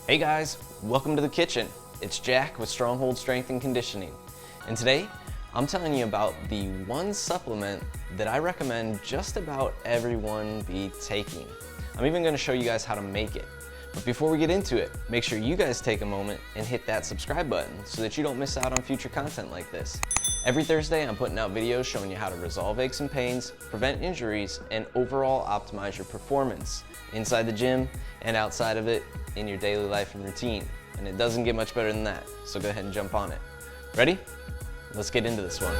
Hey guys, welcome to the kitchen. It's Jack with Stronghold Strength and Conditioning. And today, I'm telling you about the one supplement that I recommend just about everyone be taking. I'm even gonna show you guys how to make it. But before we get into it, make sure you guys take a moment and hit that subscribe button so that you don't miss out on future content like this. Every Thursday, I'm putting out videos showing you how to resolve aches and pains, prevent injuries, and overall optimize your performance inside the gym and outside of it in your daily life and routine. And it doesn't get much better than that, so go ahead and jump on it. Ready? Let's get into this one.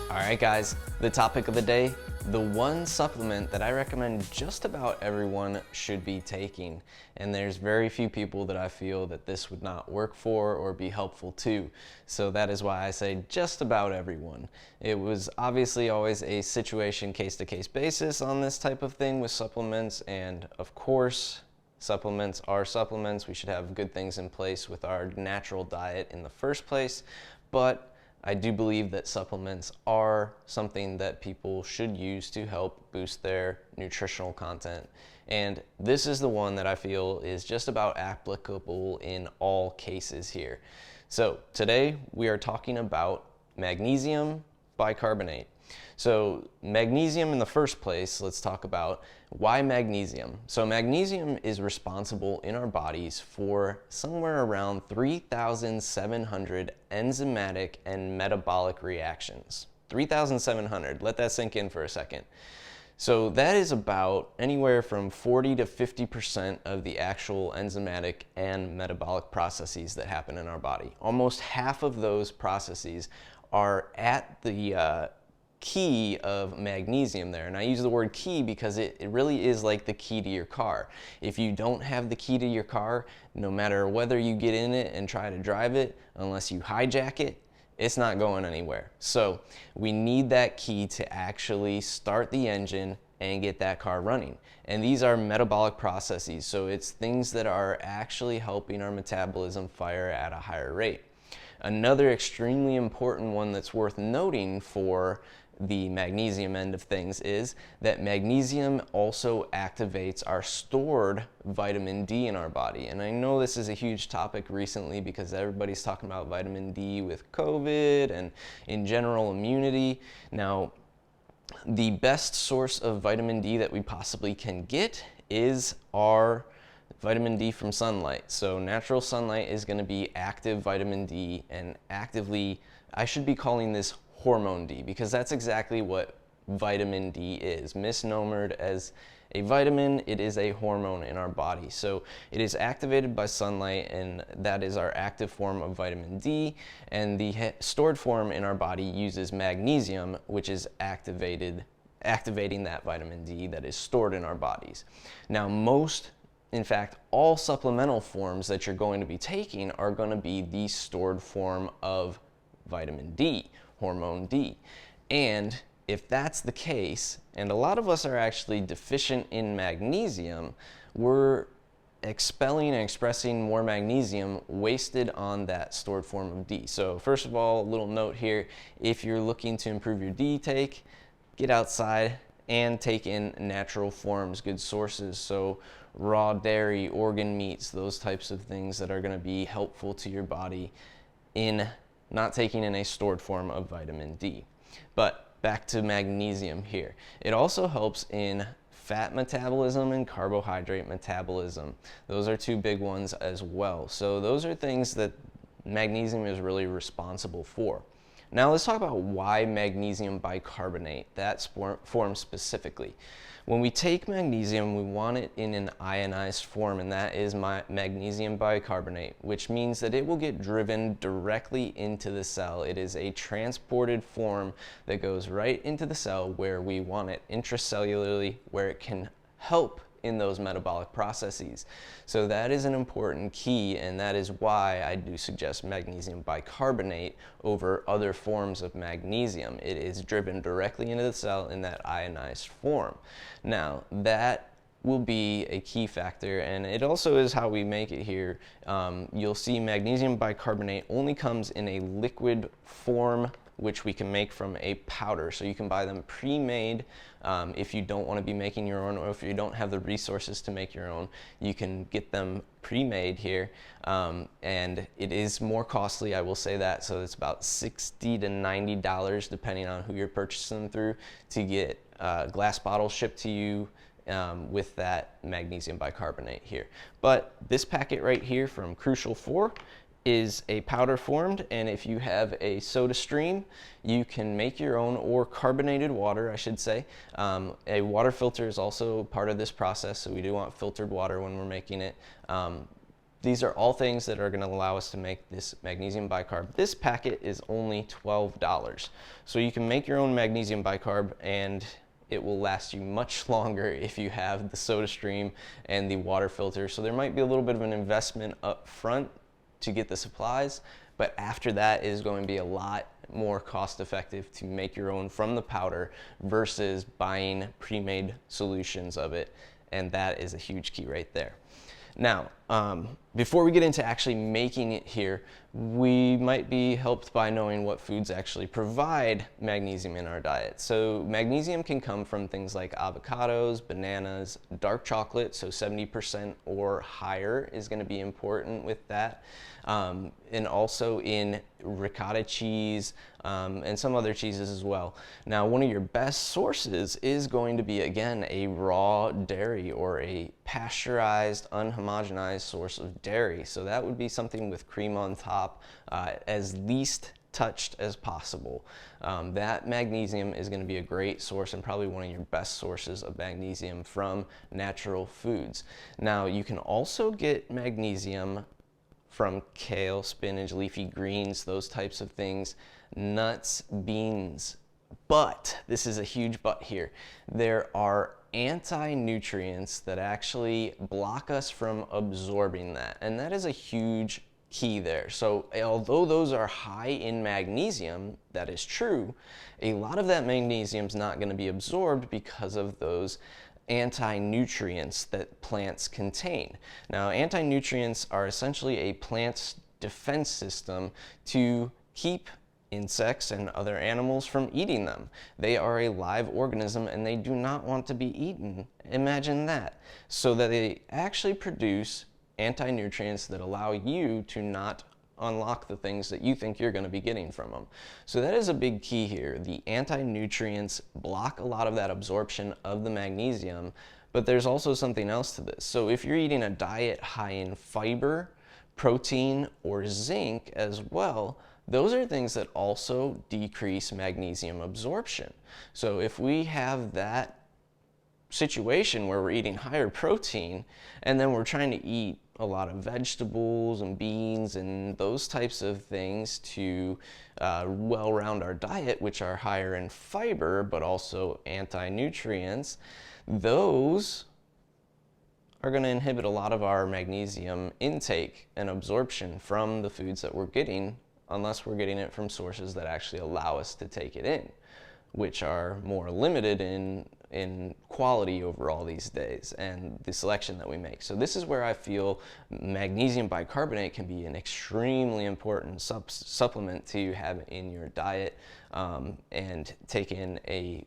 Alright guys, the topic of the day, the one supplement that I recommend just about everyone should be taking. And there's very few people that I feel that this would not work for or be helpful to. So that is why I say just about everyone. It was obviously always a situation case-to-case basis on this type of thing with supplements, and of course, supplements are supplements. We should have good things in place with our natural diet in the first place, but I do believe that supplements are something that people should use to help boost their nutritional content. And this is the one that I feel is just about applicable in all cases here. So today we are talking about magnesium bicarbonate. So magnesium in the first place, let's talk about why magnesium. So magnesium is responsible in our bodies for somewhere around 3,700 enzymatic and metabolic reactions. 3,700, let that sink in for a second. So that is about anywhere from 40 to 50% of the actual enzymatic and metabolic processes that happen in our body. Almost half of those processes are at the key of magnesium there. And I use the word key because it really is like the key to your car. If you don't have the key to your car, no matter whether you get in it and try to drive it, unless you hijack it, it's not going anywhere. So we need that key to actually start the engine and get that car running. And these are metabolic processes, so it's things that are actually helping our metabolism fire at a higher rate. Another extremely important one that's worth noting for the magnesium end of things is that magnesium also activates our stored vitamin D in our body. And I know this is a huge topic recently because everybody's talking about vitamin D with COVID and in general immunity. Now, the best source of vitamin D that we possibly can get is our vitamin D from sunlight. So natural sunlight is going to be active vitamin D, and actively, I should be calling this hormone D because that's exactly what vitamin D is. Misnomered as a vitamin, it is a hormone in our body. So it is activated by sunlight, and that is our active form of vitamin D, and the stored form in our body uses magnesium, which is activating that vitamin D that is stored in our bodies. Now in fact, all supplemental forms that you're going to be taking are going to be the stored form of vitamin D, hormone D. And if that's the case, and a lot of us are actually deficient in magnesium, we're expelling and expressing more magnesium wasted on that stored form of D. So first of all, a little note here, if you're looking to improve your D take, get outside and take in natural forms, good sources. So raw dairy, organ meats, those types of things that are going to be helpful to your body in not taking in a stored form of vitamin D. But back to magnesium here. It also helps in fat metabolism and carbohydrate metabolism. Those are two big ones as well. So those are things that magnesium is really responsible for. Now let's talk about why magnesium bicarbonate, that form specifically. When we take magnesium, we want it in an ionized form, and that is magnesium bicarbonate, which means that it will get driven directly into the cell. It is a transported form that goes right into the cell where we want it, intracellularly, where it can help in those metabolic processes. So that is an important key, and that is why I do suggest magnesium bicarbonate over other forms of magnesium. It is driven directly into the cell in that ionized form. Now, that will be a key factor, and it also is how we make it here. You'll see magnesium bicarbonate only comes in a liquid form which we can make from a powder. So you can buy them pre-made if you don't want to be making your own, or if you don't have the resources to make your own, you can get them pre-made here. And it is more costly, I will say that. So it's about $60 to $90 depending on who you're purchasing them through to get glass bottles shipped to you with that magnesium bicarbonate here. But this packet right here from Crucial 4 is a powder formed, and if you have a soda stream, you can make your own, or carbonated water, I should say. A water filter is also part of this process, so we do want filtered water when we're making it. These are all things that are going to allow us to make this magnesium bicarb. This packet is only $12. So you can make your own magnesium bicarb, and it will last you much longer if you have the soda stream and the water filter. So there might be a little bit of an investment up front to get the supplies, but after that it is going to be a lot more cost effective to make your own from the powder versus buying pre-made solutions of it, and that is a huge key right there. Now, before we get into actually making it here, we might be helped by knowing what foods actually provide magnesium in our diet. So magnesium can come from things like avocados, bananas, dark chocolate, so 70% or higher is going to be important with that. And also in ricotta cheese and some other cheeses as well. Now, one of your best sources is going to be, again, a raw dairy or a pasteurized, unhomogenized source of dairy. So that would be something with cream on top, as least touched as possible. That magnesium is going to be a great source and probably one of your best sources of magnesium from natural foods. Now, you can also get magnesium from kale, spinach, leafy greens, those types of things, nuts, beans. But, this is a huge but here, there are anti-nutrients that actually block us from absorbing that, and that is a huge key there. So although those are high in magnesium, that is true, a lot of that magnesium is not going to be absorbed because of those anti-nutrients that plants contain. Now, anti-nutrients are essentially a plant's defense system to keep insects and other animals from eating them. They are a live organism and they do not want to be eaten. Imagine that. So that they actually produce anti-nutrients that allow you to not unlock the things that you think you're going to be getting from them. So that is a big key here. The anti-nutrients block a lot of that absorption of the magnesium, but there's also something else to this. So if you're eating a diet high in fiber, protein, or zinc as well, those are things that also decrease magnesium absorption. So if we have that situation where we're eating higher protein and then we're trying to eat a lot of vegetables and beans and those types of things to well round our diet, which are higher in fiber but also anti-nutrients, those are going to inhibit a lot of our magnesium intake and absorption from the foods that we're getting, unless we're getting it from sources that actually allow us to take it in, which are more limited in quality overall these days and the selection that we make. So this is where I feel magnesium bicarbonate can be an extremely important supplement to have in your diet, and take in a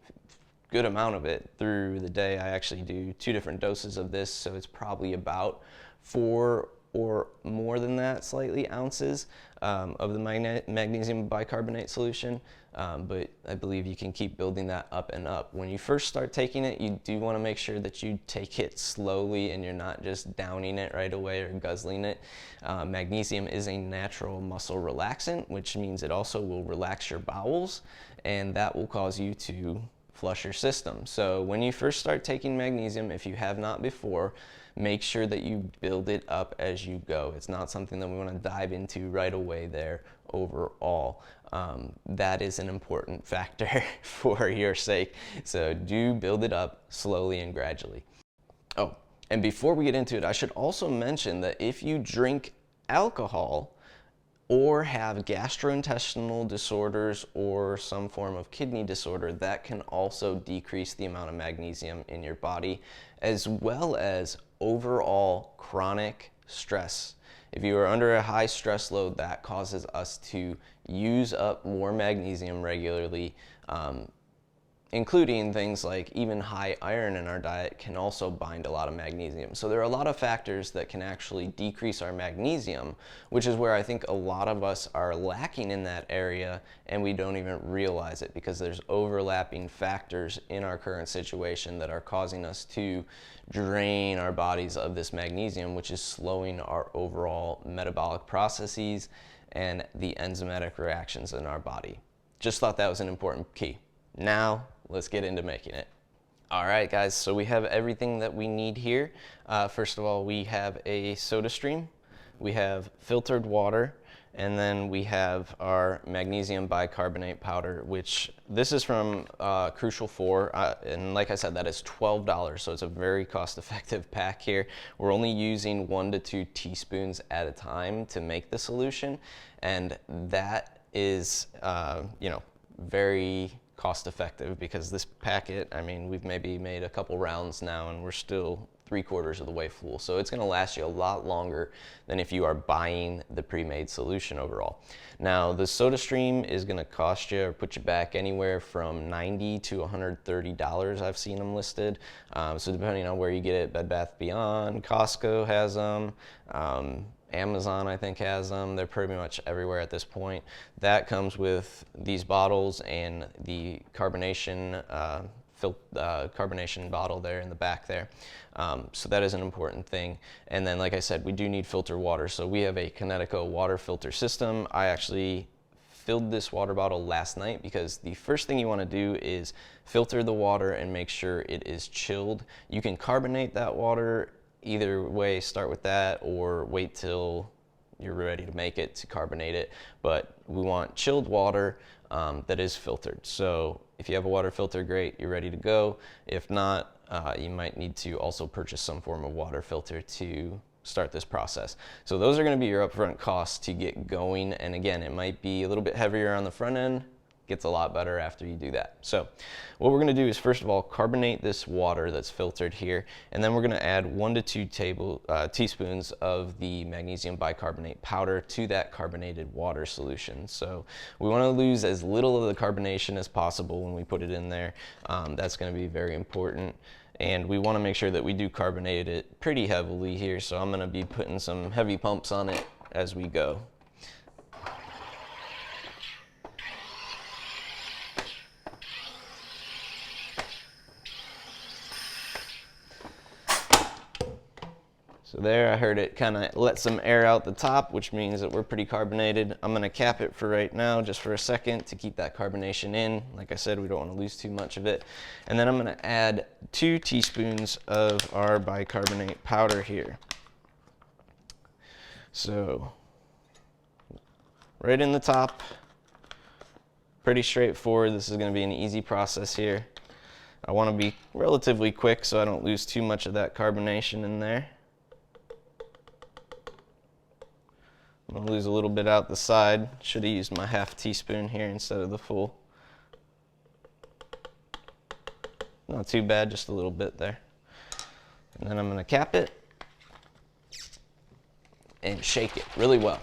good amount of it through the day. I actually do 2 different doses of this, so it's probably about 4 or more than that, slightly, ounces of the magnesium bicarbonate solution. But I believe you can keep building that up and up. When you first start taking it, you do want to make sure that you take it slowly and you're not just downing it right away or guzzling it. Magnesium is a natural muscle relaxant, which means it also will relax your bowels, and that will cause you to flush your system. So when you first start taking magnesium, if you have not before, make sure that you build it up as you go. It's not something that we want to dive into right away there overall. That is an important factor for your sake. So do build it up slowly and gradually. Oh, and before we get into it, I should also mention that if you drink alcohol or have gastrointestinal disorders or some form of kidney disorder, that can also decrease the amount of magnesium in your body, as well as overall chronic stress If you are under a high stress load, that causes us to use up more magnesium regularly, including things like even high iron in our diet can also bind a lot of magnesium. So there are a lot of factors that can actually decrease our magnesium, which is where I think a lot of us are lacking in that area and we don't even realize it because there's overlapping factors in our current situation that are causing us to drain our bodies of this magnesium, which is slowing our overall metabolic processes and the enzymatic reactions in our body. Just thought that was an important key. Now, let's get into making it. All right, guys, so we have everything that we need here. First of all, we have a soda stream, we have filtered water, and then we have our magnesium bicarbonate powder, which this is from Crucial 4, and like I said, that is $12, so it's a very cost-effective pack here. We're only using 1 to 2 teaspoons at a time to make the solution, and that is, very cost effective because this packet, I mean, we've maybe made a couple rounds now and we're still 3/4 of the way full. So it's gonna last you a lot longer than if you are buying the pre-made solution overall. Now, the soda stream is gonna cost you or put you back anywhere from $90 to $130. I've seen them listed. So depending on where you get it, Bed Bath & Beyond, Costco has them. Amazon, I think, has them. They're pretty much everywhere at this point. That comes with these bottles and the carbonation carbonation bottle there in the back there. So that is an important thing. And then, like I said, we do need filtered water. So we have a Kinetico water filter system. I actually filled this water bottle last night because the first thing you want to do is filter the water and make sure it is chilled. You can carbonate that water. Either way, start with that or wait till you're ready to make it to carbonate it. But we want chilled water that is filtered. So if you have a water filter, great, you're ready to go. If not, you might need to also purchase some form of water filter to start this process. So those are going to be your upfront costs to get going. And again, it might be a little bit heavier on the front end. Gets a lot better after you do that. So what we're going to do is, first of all, carbonate this water that's filtered here, and then we're going to add 1 to 2 teaspoons of the magnesium bicarbonate powder to that carbonated water solution. So we want to lose as little of the carbonation as possible when we put it in there. That's going to be very important. And we want to make sure that we do carbonate it pretty heavily here. So I'm going to be putting some heavy pumps on it as we go. So there, I heard it kind of let some air out the top, which means that we're pretty carbonated. I'm gonna cap it for right now, just for a second, to keep that carbonation in. Like I said, we don't wanna lose too much of it. And then I'm gonna add 2 teaspoons of our bicarbonate powder here. So, right in the top, pretty straightforward. This is gonna be an easy process here. I wanna be relatively quick so I don't lose too much of that carbonation in there. I'm gonna lose a little bit out the side. Should have used my half teaspoon here instead of the full. Not too bad, just a little bit there. And then I'm gonna cap it and shake it really well.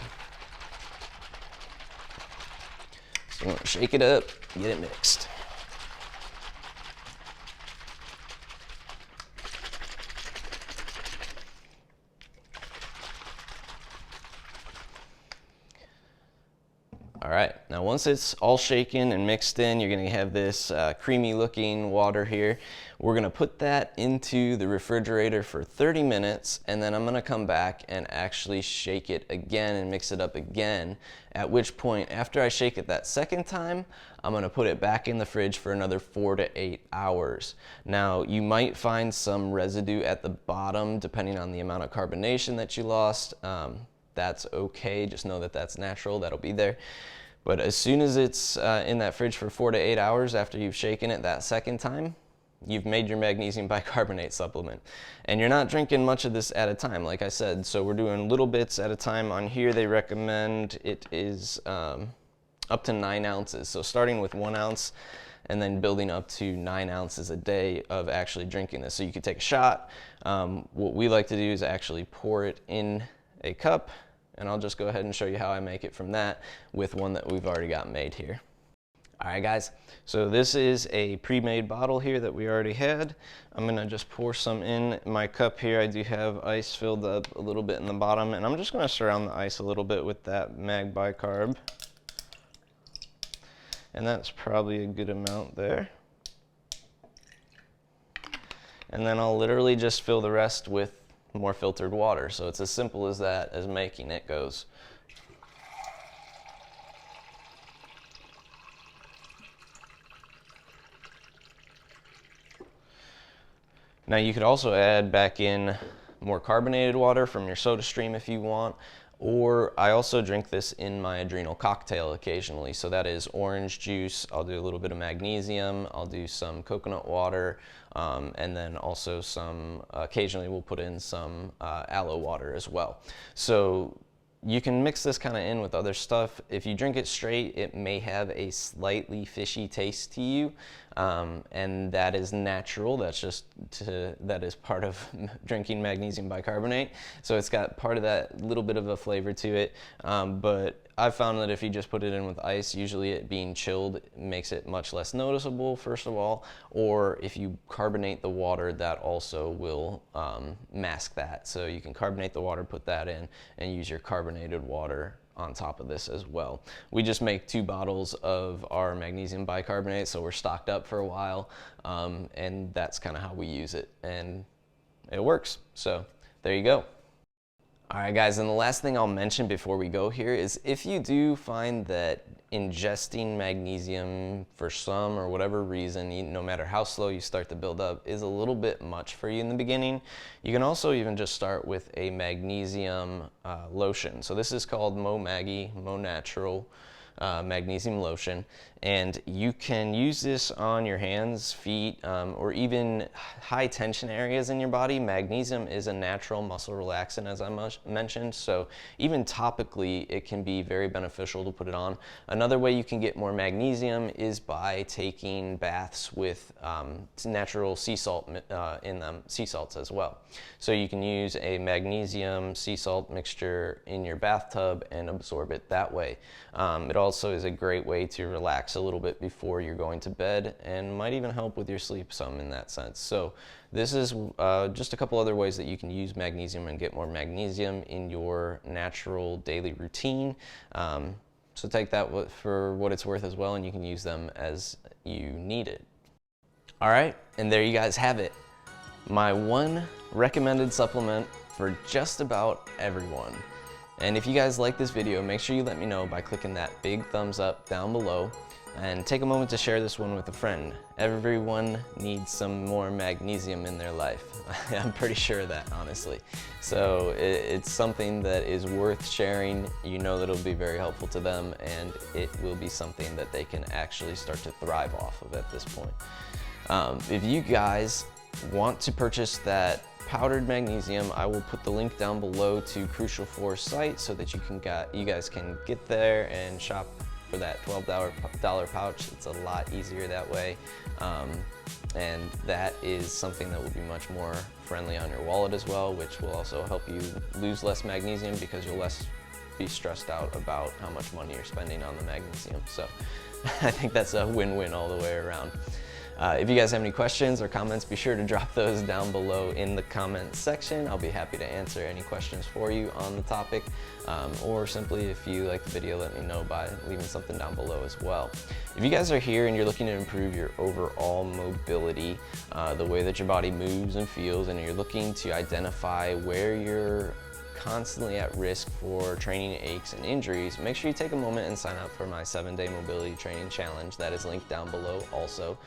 So I'm gonna shake it up, get it mixed. All right, now once it's all shaken and mixed in, you're gonna have this creamy looking water here. We're gonna put that into the refrigerator for 30 minutes, and then I'm gonna come back and actually shake it again and mix it up again, at which point, after I shake it that second time, I'm gonna put it back in the fridge for another 4 to 8 hours. Now, you might find some residue at the bottom, depending on the amount of carbonation that you lost. That's okay, just know that that's natural, that'll be there. But as soon as it's in that fridge for 4 to 8 hours after you've shaken it that second time, you've made your magnesium bicarbonate supplement. And you're not drinking much of this at a time, like I said, so we're doing little bits at a time. On here they recommend it is up to 9 ounces, so starting with 1 ounce and then building up to 9 ounces a day of actually drinking this. So you could take a shot. What we like to do is actually pour it in a cup, and I'll just go ahead and show you how I make it from that with one that we've already got made here. All right guys, so this is a pre-made bottle here that we already had. I'm gonna just pour some in my cup here. I do have ice filled up a little bit in the bottom, and I'm just gonna surround the ice a little bit with that mag bicarb. And that's probably a good amount there. And then I'll literally just fill the rest with more filtered water. So it's as simple as that as making it goes. Now you could also add back in more carbonated water from your soda stream if you want, or I also drink this in my adrenal cocktail occasionally. So that is orange juice, I'll do a little bit of magnesium, I'll do some coconut water, and then also some, occasionally we'll put in some aloe water as well. So you can mix this kind of in with other stuff. If you drink it straight, it may have a slightly fishy taste to you, and that is natural. That's just that is part of drinking magnesium bicarbonate. So it's got part of that little bit of a flavor to it, but I've found that if you just put it in with ice, usually it being chilled makes it much less noticeable, first of all, or if you carbonate the water, that also will mask that. So you can carbonate the water, put that in, and use your carbonated water on top of this as well. We just make 2 bottles of our magnesium bicarbonate, so we're stocked up for a while, and that's kind of how we use it, and it works. So there you go. All right guys, and the last thing I'll mention before we go here is if you do find that ingesting magnesium for some or whatever reason, no matter how slow you start to build up, is a little bit much for you in the beginning, you can also even just start with a magnesium lotion. So this is called Mo Natural magnesium lotion, and you can use this on your hands, feet, or even high tension areas in your body. Magnesium is a natural muscle relaxant, as I mentioned, so even topically it can be very beneficial to put it on. Another way you can get more magnesium is by taking baths with natural sea salt in them, sea salts as well. So you can use a magnesium sea salt mixture in your bathtub and absorb it that way. It also is a great way to relax a little bit before you're going to bed, and might even help with your sleep some in that sense. So this is just a couple other ways that you can use magnesium and get more magnesium in your natural daily routine. So take that for what it's worth as well, and you can use them as you need it. All right, and there you guys have it. My 1 recommended supplement for just about everyone. And if you guys like this video, make sure you let me know by clicking that big thumbs up down below, and take a moment to share this one with a friend. Everyone needs some more magnesium in their life. I'm pretty sure of that, honestly. So it's something that is worth sharing. You know that it'll be very helpful to them, and it will be something that they can actually start to thrive off of at this point. If you guys want to purchase that powdered magnesium, I will put the link down below to Crucial 4's site so that you guys can get there and shop for that $12 pouch. It's a lot easier that way, and that is something that will be much more friendly on your wallet as well, which will also help you lose less magnesium because you'll less be stressed out about how much money you're spending on the magnesium. So I think that's a win-win all the way around. If you guys have any questions or comments, be sure to drop those down below in the comment section. I'll be happy to answer any questions for you on the topic, or simply if you like the video, let me know by leaving something down below as well. If you guys are here and you're looking to improve your overall mobility, the way that your body moves and feels, and you're looking to identify where you're constantly at risk for training aches and injuries, make sure you take a moment and sign up for my 7-day mobility training challenge. That is linked down below also.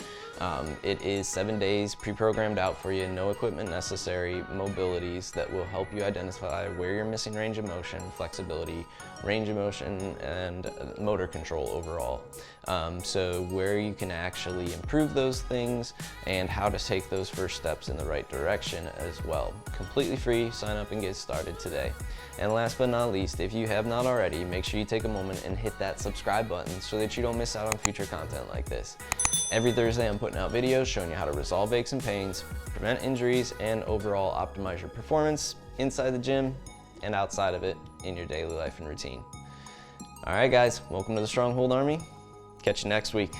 It is 7 days pre-programmed out for you, no equipment necessary, mobilities that will help you identify where you're missing range of motion, flexibility, range of motion, and motor control overall. So where you can actually improve those things and how to take those first steps in the right direction as well. Completely free, sign up and get started today. And last but not least, if you have not already, make sure you take a moment and hit that subscribe button so that you don't miss out on future content like this. Every Thursday I'm putting out videos showing you how to resolve aches and pains, prevent injuries, and overall optimize your performance inside the gym and outside of it in your daily life and routine. All right, guys, welcome to the Stronghold Army. Catch you next week.